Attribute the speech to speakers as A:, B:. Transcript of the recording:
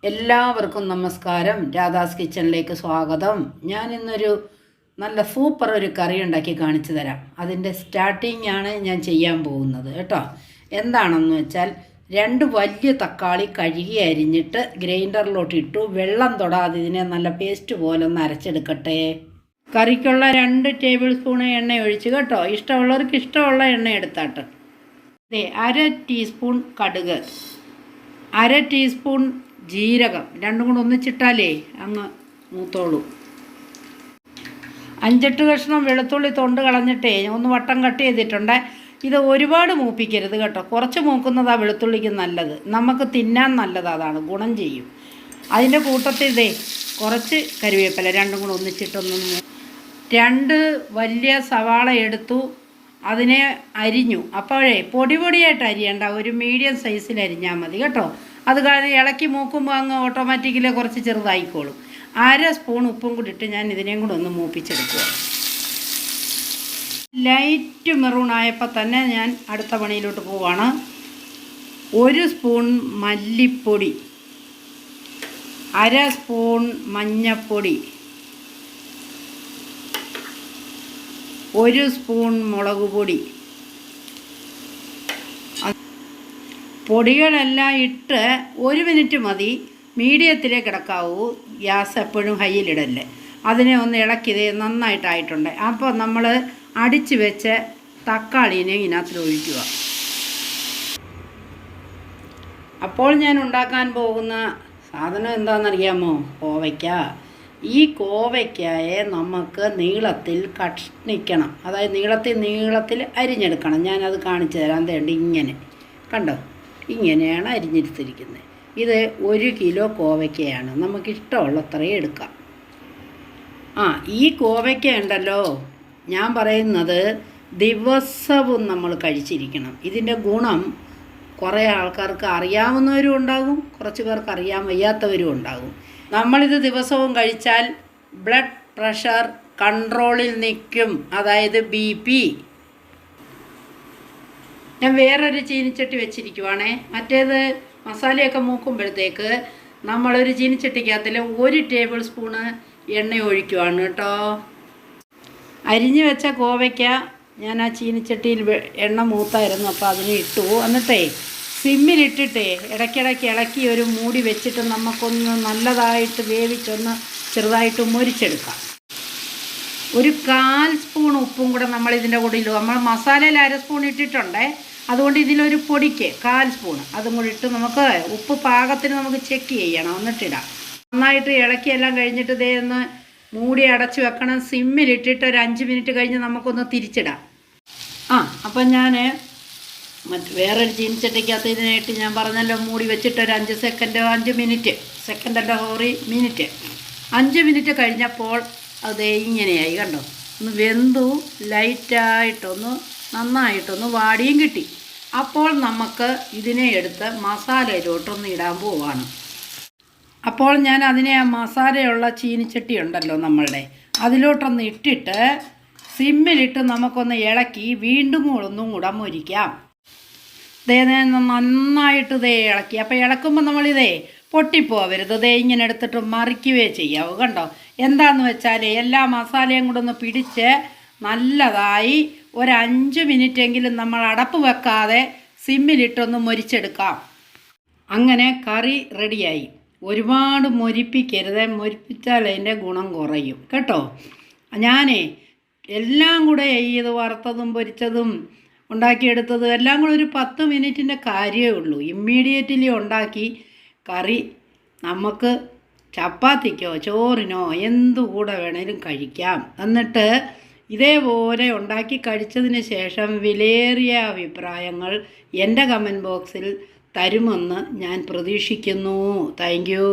A: എല്ലാവർക്കും നമസ്കാരം. രാധാസ് കിച്ചണിലേക്ക് സ്വാഗതം. ഞാൻ ഇന്നൊരു നല്ല സൂപ്പർ ഒരു കറി ഉണ്ടാക്കി കാണിച്ചു തരാം. അതിൻ്റെ സ്റ്റാർട്ടിംഗ് ആണ് ഞാൻ ചെയ്യാൻ പോകുന്നത് കേട്ടോ. എന്താണെന്ന് വെച്ചാൽ 2 വലിയ തക്കാളി കഴുകി അരിഞ്ഞിട്ട് ഗ്രൈൻഡറിലോട്ട് ഇട്ടു. വെള്ളം തൊടാതെ ഇതിനെ നല്ല പേസ്റ്റ് പോലെ ഒന്ന് അരച്ചെടുക്കട്ടെ. കറിക്കുള്ള 2 ടേബിൾ സ്പൂൺ എണ്ണ ഒഴിച്ച് കേട്ടോ. ഇഷ്ടമുള്ളവർക്ക് ഇഷ്ടമുള്ള എണ്ണ എടുത്താട്ട്. 1/2 ടീസ്പൂൺ കടുക്, 1/2 ടീസ്പൂൺ ജീരകം, രണ്ടും കൂടെ ഒന്നിച്ചിട്ടാലേ അങ്ങ് മൂത്തോളൂ. 5-8 കഷ്ണം വെളുത്തുള്ളി തൊണ്ട് കളഞ്ഞിട്ടേ ഒന്ന് വട്ടം കട്ട് ചെയ്തിട്ടുണ്ട്. ഇത് ഒരുപാട് മൂപ്പിക്കരുത് കേട്ടോ. കുറച്ച് മൂക്കുന്നതാണ് വെളുത്തുള്ളിക്ക് നല്ലത്, നമുക്ക് തിന്നാൻ നല്ലത്, അതാണ് ഗുണം ചെയ്യും. അതിൻ്റെ കൂട്ടത്തിൽ കുറച്ച് കരിവേപ്പില രണ്ടും കൂടെ ഒന്നിച്ചിട്ടൊന്ന് 2 വലിയ സവാള എടുത്തു, അതിനെ അരിഞ്ഞു. അപ്പോഴേ പൊടിയായിട്ട് അരിയണ്ട, ഒരു മീഡിയം സൈസിൽ അരിഞ്ഞാൽ മതി കേട്ടോ. അത് കഴിഞ്ഞ് ഇളക്കി മൂക്കുമ്പോൾ അങ്ങ് ഓട്ടോമാറ്റിക്കലി കുറച്ച് ചെറുതായിക്കോളും. 1/2 സ്പൂൺ ഉപ്പും കൂടി ഇട്ട് ഞാൻ ഇതിനെയും കൂടെ ഒന്ന് മൂപ്പിച്ചെടുക്കുക. ലൈറ്റ് മെറൂൺ ആയപ്പോൾ തന്നെ ഞാൻ അടുത്ത പണിയിലോട്ട് പോവാണ്. 1 സ്പൂൺ മല്ലിപ്പൊടി, 1/2 സ്പൂൺ മഞ്ഞൾപ്പൊടി, 1 സ്പൂൺ മുളക് പൊടി. പൊടികളെല്ലാം ഇട്ട് 1 മിനിറ്റ് മതി. മീഡിയത്തിലേ കിടക്കാവൂ, ഗ്യാസ് എപ്പോഴും ഹൈയിലിടല്ലേ. അതിനെ ഒന്ന് ഇളക്കി നന്നായിട്ടായിട്ടുണ്ട്. അപ്പോൾ നമ്മൾ അടിച്ച് വെച്ച തക്കാളീനെ ഇതിനകത്തിൽ ഒഴിക്കുക. അപ്പോൾ ഞാൻ ഉണ്ടാക്കാൻ പോകുന്ന സാധനം എന്താണെന്നറിയാമോ? കോവയ്ക്ക. ഈ കോവയ്ക്കയെ നമുക്ക് നീളത്തിൽ കഷ്ണിക്കണം, അതായത് നീളത്തിൽ അരിഞ്ഞെടുക്കണം. ഞാനത് കാണിച്ചു തരാൻ തേണ്ടി. ഇങ്ങനെ കണ്ടോ, ഇങ്ങനെയാണ് അരിഞ്ഞെടുത്തിരിക്കുന്നത്. ഇത് 1 കിലോ കോവയ്ക്കയാണ്. നമുക്കിഷ്ടമുള്ള അത്രയും എടുക്കാം. ഈ കോവയ്ക്ക ഉണ്ടല്ലോ, ഞാൻ പറയുന്നത് ദിവസവും നമ്മൾ കഴിച്ചിരിക്കണം. ഇതിൻ്റെ ഗുണം കുറേ ആൾക്കാർക്ക് അറിയാവുന്നവരും ഉണ്ടാകും, കുറച്ച് പേർക്ക് അറിയാൻ വയ്യാത്തവരും ഉണ്ടാകും. നമ്മളിത് ദിവസവും കഴിച്ചാൽ ബ്ലഡ് പ്രഷർ കൺട്രോളിൽ നിൽക്കും, അതായത് BP. ഞാൻ വേറൊരു ചീനിച്ചട്ടി വെച്ചിരിക്കുവാണേ. മറ്റേത് മസാലയൊക്കെ മൂക്കുമ്പോഴത്തേക്ക് നമ്മളൊരു ചീനിച്ചട്ടിക്കകത്തിൽ 1 ടേബിൾ സ്പൂണ് എണ്ണ ഒഴിക്കുവാണ് കേട്ടോ. അരിഞ്ഞു വെച്ച കോവയ്ക്ക ഞാൻ ആ ചീനിച്ചട്ടിയിൽ എണ്ണ മൂത്തായിരുന്നു, അപ്പോൾ അതിനെ ഇട്ടു. എന്നിട്ടേ സിമ്മിലിട്ടിട്ടേ ഇടയ്ക്കിടയ്ക്ക് ഇളക്കി ഒരു മൂടി വെച്ചിട്ട് നമുക്കൊന്ന് നല്ലതായിട്ട് വേവിച്ചൊന്ന് ചെറുതായിട്ട് മൊരിച്ചെടുക്കാം. 1/4 സ്പൂൺ ഉപ്പും കൂടെ നമ്മളിതിൻ്റെ കൂടെ ഇടും. നമ്മൾ മസാലയിൽ 1/2 സ്പൂൺ ഇട്ടിട്ടുണ്ടേ, അതുകൊണ്ട് ഇതിലൊരു പൊടിക്ക് 1/4 സ്പൂൺ അതും കൂടി ഇട്ട് നമുക്ക് ഉപ്പ് പാകത്തിന് നമുക്ക് ചെക്ക് ചെയ്യണം, എന്നിട്ടിടാം. നന്നായിട്ട് ഇളക്കിയെല്ലാം കഴിഞ്ഞിട്ട് ഒന്ന് മൂടി അടച്ച് വെക്കണം. സിമ്മിലിട്ടിട്ട് ഒരു 5 മിനിറ്റ് കഴിഞ്ഞ് നമുക്കൊന്ന് തിരിച്ചിടാം. അപ്പം ഞാൻ വേറൊരു ചീനിച്ചട്ടിക്കകത്ത് ഇതിനായിട്ട് ഞാൻ പറഞ്ഞല്ലോ മൂടി വെച്ചിട്ട് ഒരു 5 മിനിറ്റ് 5 മിനിറ്റ് കഴിഞ്ഞപ്പോൾ അത് ഇങ്ങനെയായി കണ്ടോ. ഒന്ന് വെന്തു ലൈറ്റായിട്ടൊന്ന് നന്നായിട്ടൊന്ന് വാടിയും കിട്ടി. അപ്പോൾ നമുക്ക് ഇതിനെ എടുത്ത് മസാലയിലോട്ടൊന്ന് ഇടാൻ പോവാണ്. അപ്പോൾ ഞാൻ അതിനെ ആ മസാലയുള്ള ചീനിച്ചട്ടി ഉണ്ടല്ലോ നമ്മളുടെ, അതിലോട്ടൊന്ന് ഇട്ടിട്ട് സിമ്മിലിട്ട് നമുക്കൊന്ന് ഇളക്കി വീണ്ടും ഒന്നും കൂടെ മൊരിക്കാം. നന്നായിട്ട് ഇളക്കി. അപ്പോൾ ഇളക്കുമ്പോൾ നമ്മളിതേ പൊട്ടിപ്പോവരുത്. ഇങ്ങനെ എടുത്തിട്ട് മറിക്കുകയേ ചെയ്യാവൂ കണ്ടോ. എന്താണെന്ന് വെച്ചാൽ എല്ലാ മസാലയും കൂടെ ഒന്ന് പിടിച്ച് നല്ലതായി ഒരു 5 മിനിറ്റെങ്കിലും നമ്മൾ അടപ്പ് വെക്കാതെ സിമ്മിലിട്ടൊന്ന് മൊരിച്ചെടുക്കാം. അങ്ങനെ കറി റെഡിയായി. ഒരുപാട് മൊരിപ്പിക്കരുത്, മൊരിപ്പിച്ചാൽ അതിൻ്റെ ഗുണം കുറയും കേട്ടോ. ഞാനേ എല്ലാം കൂടെ ഇത് വറുത്തതും പൊരിച്ചതും ഉണ്ടാക്കിയെടുത്തതും എല്ലാം കൂടെ ഒരു 10 മിനിറ്റിൻ്റെ കാര്യമേ ഉള്ളൂ. ഇമ്മീഡിയറ്റ്ലി ഉണ്ടാക്കി കറി നമുക്ക് ചപ്പാത്തിക്കോ ചോറിനോ എന്തു കൂടെ വേണേലും കഴിക്കാം. എന്നിട്ട് ഇതേപോലെ ഉണ്ടാക്കി കഴിച്ചതിന് ശേഷം വിലയേറിയ അഭിപ്രായങ്ങൾ എൻ്റെ കമൻറ്റ് ബോക്സിൽ തരുമെന്ന് ഞാൻ പ്രതീക്ഷിക്കുന്നു. Thank you.